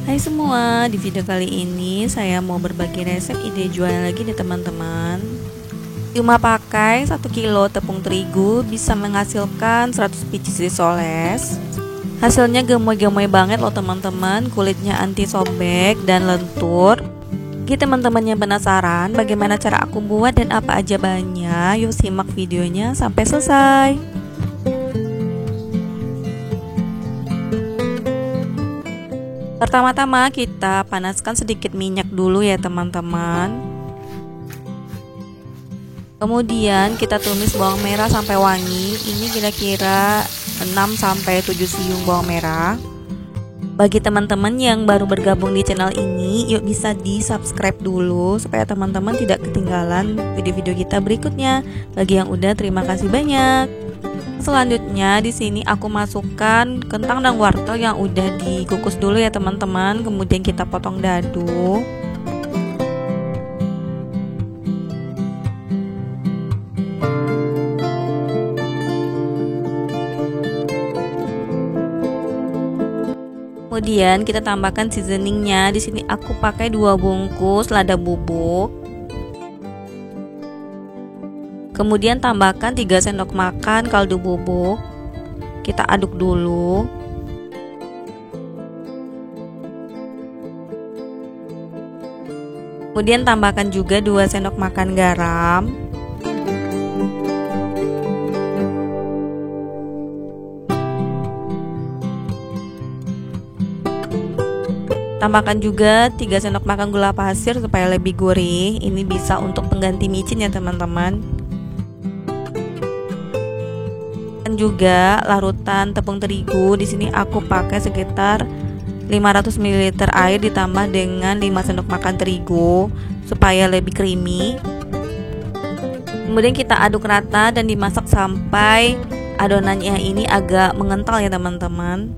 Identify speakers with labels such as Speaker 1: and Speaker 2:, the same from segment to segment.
Speaker 1: Hai semua, di video kali ini saya mau berbagi resep ide jualan lagi nih teman-teman. Cuma pakai 1 kilo tepung terigu bisa menghasilkan 100 biji risoles. Hasilnya gemoy-gemoy banget loh teman-teman, kulitnya anti sobek dan lentur. Bagi teman-teman yang penasaran bagaimana cara aku buat dan apa aja bahannya, yuk simak videonya sampai selesai. Pertama-tama kita panaskan sedikit minyak dulu ya teman-teman. Kemudian kita tumis bawang merah sampai wangi. Ini kira-kira 6-7 siung bawang merah. Bagi teman-teman yang baru bergabung di channel ini, yuk bisa di-subscribe dulu supaya teman-teman tidak ketinggalan video-video kita berikutnya. Bagi yang udah, terima kasih banyak. Selanjutnya di sini aku masukkan kentang dan wortel yang udah dikukus dulu ya teman-teman. Kemudian kita potong dadu. Kemudian kita tambahkan seasoningnya. Di sini aku pakai 2 bungkus lada bubuk. Kemudian tambahkan 3 sendok makan kaldu bubuk. Kita aduk dulu. Kemudian tambahkan juga 2 sendok makan garam. Tambahkan juga 3 sendok makan gula pasir supaya lebih gurih. Ini bisa untuk pengganti micin ya teman-teman. Juga larutan tepung terigu. Di sini aku pakai sekitar 500 ml air ditambah dengan 5 sendok makan terigu supaya lebih creamy. Kemudian kita aduk rata dan dimasak sampai adonannya ini agak mengental ya teman-teman.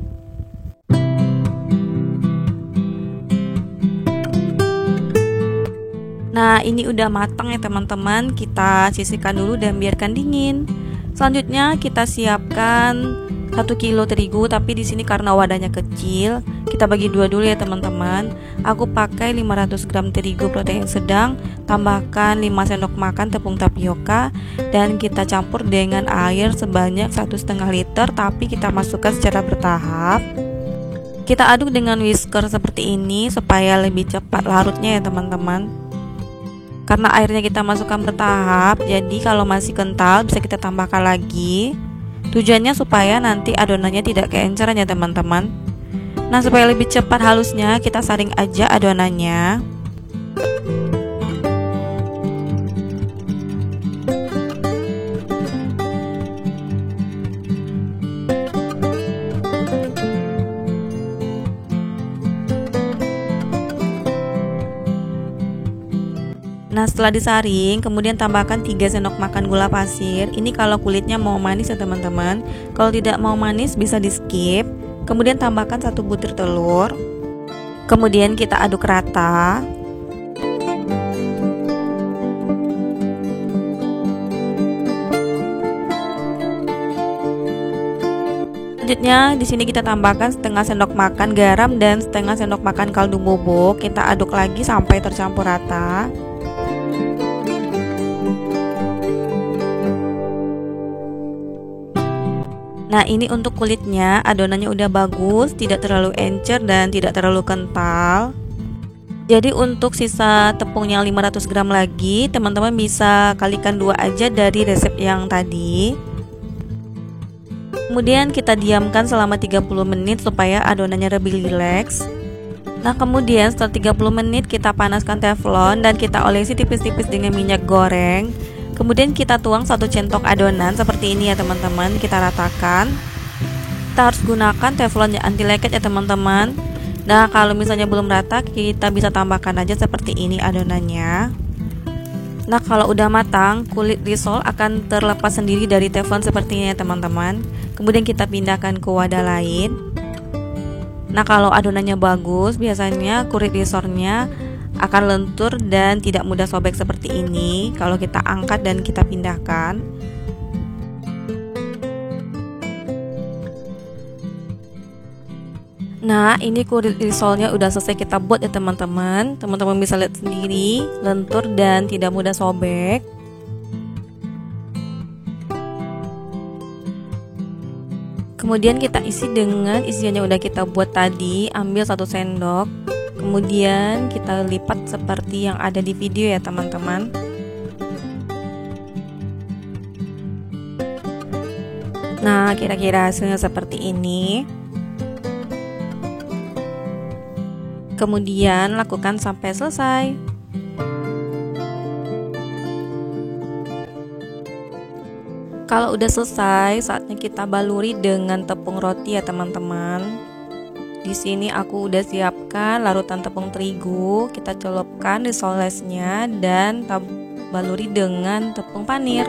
Speaker 1: Nah, ini udah matang ya teman-teman. Kita sisihkan dulu dan biarkan dingin. Selanjutnya kita siapkan 1 kilo terigu, tapi di sini karena wadahnya kecil, kita bagi 2 dulu ya teman-teman. Aku pakai 500 gram terigu protein sedang, tambahkan 5 sendok makan tepung tapioka dan kita campur dengan air sebanyak 1,5 liter, tapi kita masukkan secara bertahap. Kita aduk dengan whisker seperti ini supaya lebih cepat larutnya ya teman-teman. Karena airnya kita masukkan bertahap, jadi kalau masih kental bisa kita tambahkan lagi. Tujuannya supaya nanti adonannya tidak keenceran ya teman-teman. Nah, supaya lebih cepat halusnya, kita saring aja adonannya. Nah, setelah disaring, kemudian tambahkan 3 sendok makan gula pasir. Ini kalau kulitnya mau manis ya teman-teman. Kalau tidak mau manis bisa di skip. Kemudian tambahkan 1 butir telur. Kemudian kita aduk rata. Selanjutnya di sini kita tambahkan setengah sendok makan garam dan setengah sendok makan kaldu bubuk. Kita aduk lagi sampai tercampur rata. Nah, ini untuk kulitnya, adonannya udah bagus, tidak terlalu encer dan tidak terlalu kental. Jadi untuk sisa tepungnya 500 gram lagi, teman-teman bisa kalikan 2 aja dari resep yang tadi. Kemudian kita diamkan selama 30 menit supaya adonannya lebih rileks. Nah, kemudian setelah 30 menit kita panaskan teflon dan kita olesi tipis-tipis dengan minyak goreng. Kemudian kita tuang 1 centok adonan seperti ini ya teman-teman, kita ratakan. Kita harus gunakan teflon yang anti leket ya teman-teman. Nah, kalau misalnya belum rata, kita bisa tambahkan aja seperti ini adonannya. Nah, kalau udah matang, kulit risol akan terlepas sendiri dari teflon seperti ini ya teman-teman. Kemudian kita pindahkan ke wadah lain. Nah, kalau adonannya bagus, biasanya kulit risolnya akan lentur dan tidak mudah sobek seperti ini kalau kita angkat dan kita pindahkan. Nah, ini kulit risolnya udah selesai kita buat ya teman-teman. Teman-teman bisa lihat sendiri, lentur dan tidak mudah sobek. Kemudian kita isi dengan isian yang udah kita buat tadi. Ambil 1 sendok. Kemudian kita lipat seperti yang ada di video ya teman-teman. Nah, kira-kira hasilnya seperti ini. Kemudian lakukan sampai selesai. Kalau udah selesai, saatnya kita baluri dengan tepung roti ya teman-teman. Di sini aku udah siapkan larutan tepung terigu. Kita celupkan risolesnya dan baluri dengan tepung panir.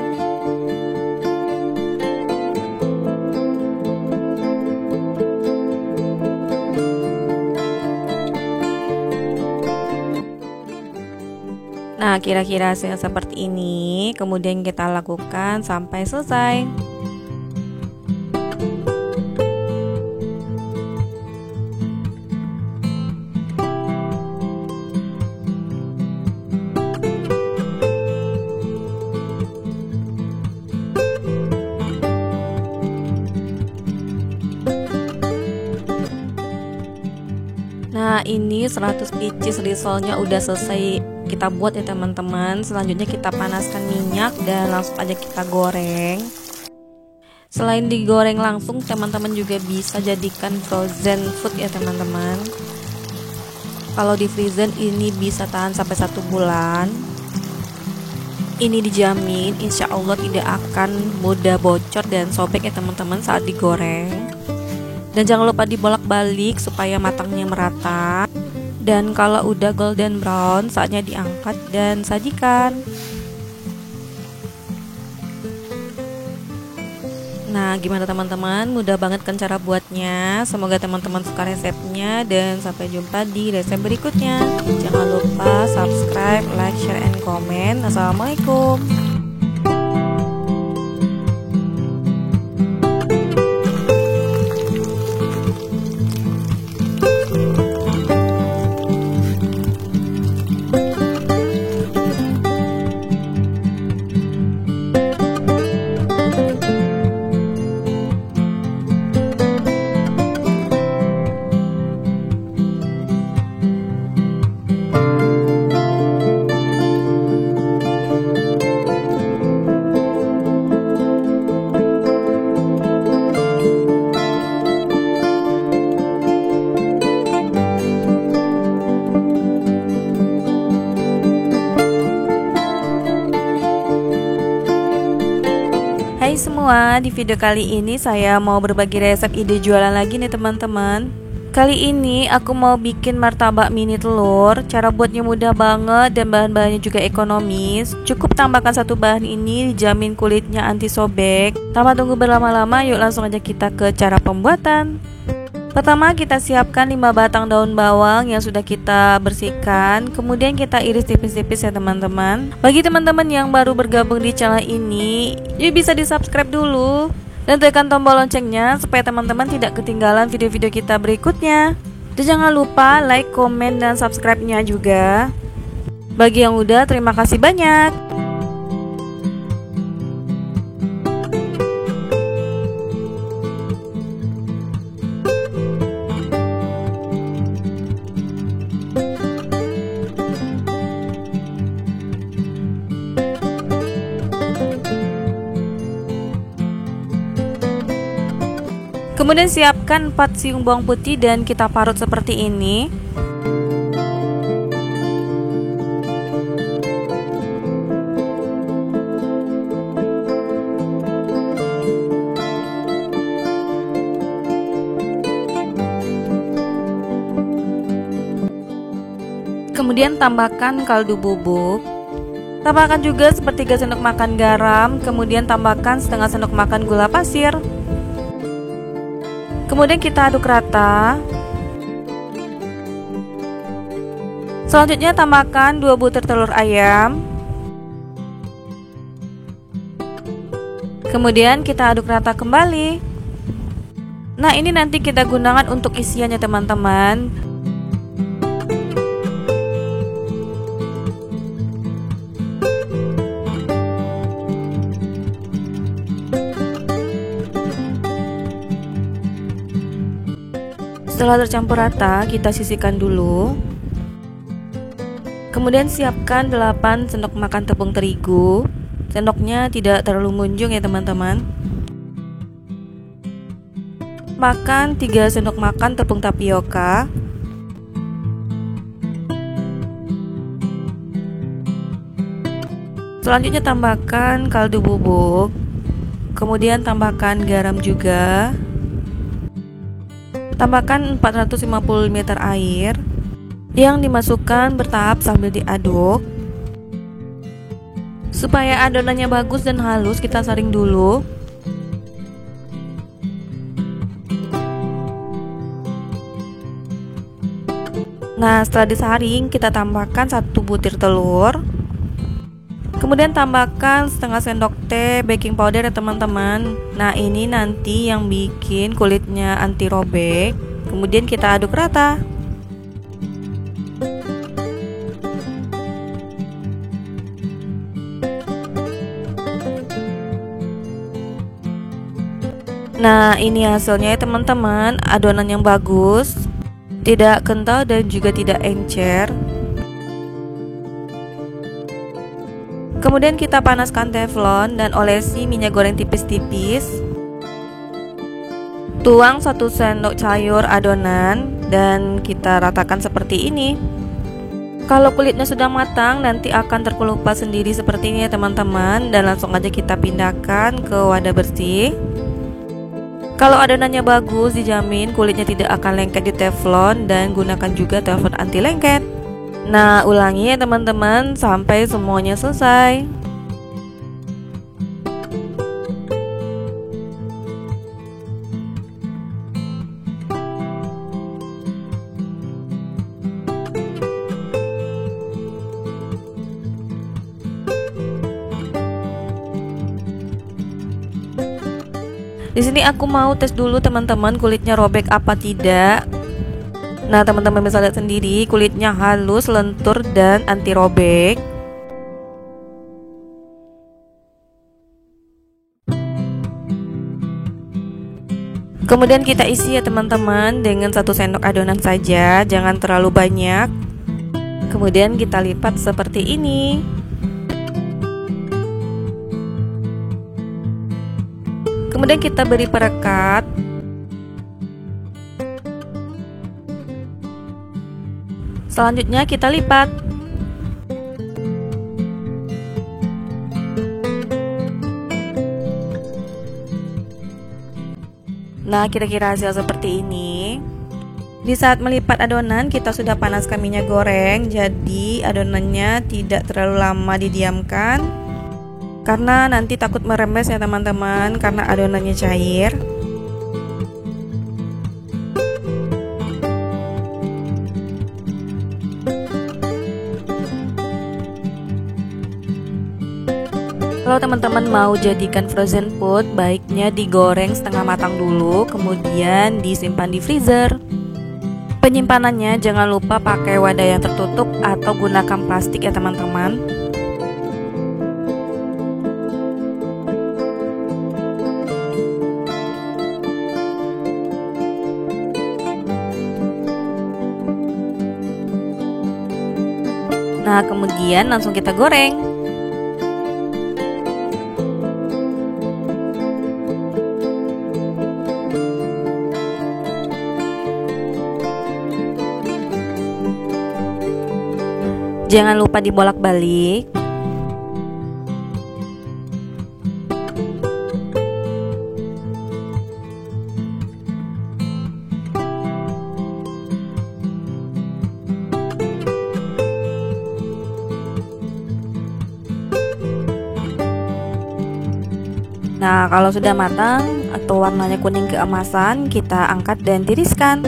Speaker 1: Nah, kira-kira hasilnya seperti ini. Kemudian kita lakukan sampai selesai. Nah, ini 100 pieces risolnya udah selesai kita buat ya teman-teman. Selanjutnya kita panaskan minyak dan langsung aja kita goreng. Selain digoreng langsung, teman-teman juga bisa jadikan frozen food ya teman-teman. Kalau di frozen ini bisa tahan sampai 1 bulan. Ini dijamin insya Allah tidak akan mudah bocor dan sobek ya teman-teman saat digoreng. Dan jangan lupa dibolak-balik supaya matangnya merata. Dan kalau udah golden brown, saatnya diangkat dan sajikan. Nah, gimana teman-teman? Mudah banget kan cara buatnya? Semoga teman-teman suka resepnya dan sampai jumpa di resep berikutnya. Jangan lupa subscribe, like, share, and comment. Assalamualaikum. Hai semua, di video kali ini saya mau berbagi resep ide jualan lagi nih teman-teman. Kali ini aku mau bikin martabak mini telur. Cara buatnya mudah banget dan bahan-bahannya juga ekonomis. Cukup tambahkan 1 bahan ini, dijamin kulitnya anti sobek. Tanpa tunggu berlama-lama, yuk langsung aja kita ke cara pembuatan. Pertama, kita siapkan 5 batang daun bawang yang sudah kita bersihkan. Kemudian kita iris tipis-tipis ya teman-teman. Bagi teman-teman yang baru bergabung di channel ini, yuk bisa di subscribe dulu dan tekan tombol loncengnya supaya teman-teman tidak ketinggalan video-video kita berikutnya. Dan jangan lupa like, komen, dan subscribe-nya juga. Bagi yang udah, terima kasih banyak. Kemudian siapkan 4 siung bawang putih dan kita parut seperti ini. Kemudian tambahkan kaldu bubuk. Tambahkan juga sepertiga sendok makan garam. Kemudian tambahkan setengah sendok makan gula pasir. Kemudian kita aduk rata. Selanjutnya tambahkan 2 butir telur ayam. Kemudian kita aduk rata kembali. Nah, ini nanti kita gunakan untuk isiannya teman-teman. Setelah tercampur rata, kita sisihkan dulu. Kemudian siapkan 8 sendok makan tepung terigu. Sendoknya tidak terlalu munjung ya teman-teman. Makan 3 sendok makan tepung tapioka. Selanjutnya tambahkan kaldu bubuk. Kemudian tambahkan garam juga. Tambahkan 450 ml air yang dimasukkan bertahap sambil diaduk. Supaya adonannya bagus dan halus, kita saring dulu. Nah, setelah disaring, kita tambahkan 1 butir telur. Kemudian tambahkan setengah sendok teh baking powder ya teman-teman. Nah, ini nanti yang bikin kulitnya anti robek. Kemudian kita aduk rata. Nah, ini hasilnya ya teman-teman. Adonan yang bagus, tidak kental dan juga tidak encer. Kemudian kita panaskan teflon dan olesi minyak goreng tipis-tipis. Tuang 1 sendok sayur adonan dan kita ratakan seperti ini. Kalau kulitnya sudah matang, nanti akan terkelupas sendiri seperti ini ya teman-teman. Dan langsung aja kita pindahkan ke wadah bersih. Kalau adonannya bagus, dijamin kulitnya tidak akan lengket di teflon. Dan gunakan juga teflon anti lengket. Nah, ulangi ya teman-teman sampai semuanya selesai. Di sini aku mau tes dulu teman-teman kulitnya robek apa tidak. Nah, teman-teman bisa lihat sendiri kulitnya halus, lentur dan anti robek. Kemudian kita isi ya teman-teman dengan 1 sendok adonan saja, jangan terlalu banyak. Kemudian kita lipat seperti ini. Kemudian kita beri perekat. Selanjutnya kita lipat. Nah, kira-kira hasil seperti ini. Di saat melipat adonan, kita sudah panaskan minyak goreng, jadi adonannya tidak terlalu lama didiamkan. Karena nanti takut merembes ya teman-teman, karena adonannya cair. Kalau teman-teman mau jadikan frozen food, baiknya digoreng setengah matang dulu, kemudian disimpan di freezer. Penyimpanannya jangan lupa pakai wadah yang tertutup atau gunakan plastik ya teman-teman. Nah, kemudian langsung kita goreng. Jangan lupa dibolak-balik. Nah, kalau sudah matang atau warnanya kuning keemasan, kita angkat dan tiriskan.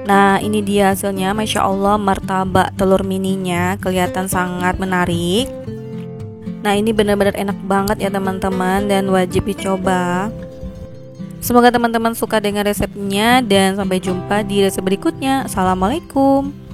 Speaker 1: Nah, ini dia hasilnya. Masya Allah, martabak telur mininya kelihatan sangat menarik. Nah, ini benar-benar enak banget ya teman-teman, dan wajib dicoba. Semoga teman-teman suka dengan resepnya, dan sampai jumpa di resep berikutnya. Assalamualaikum.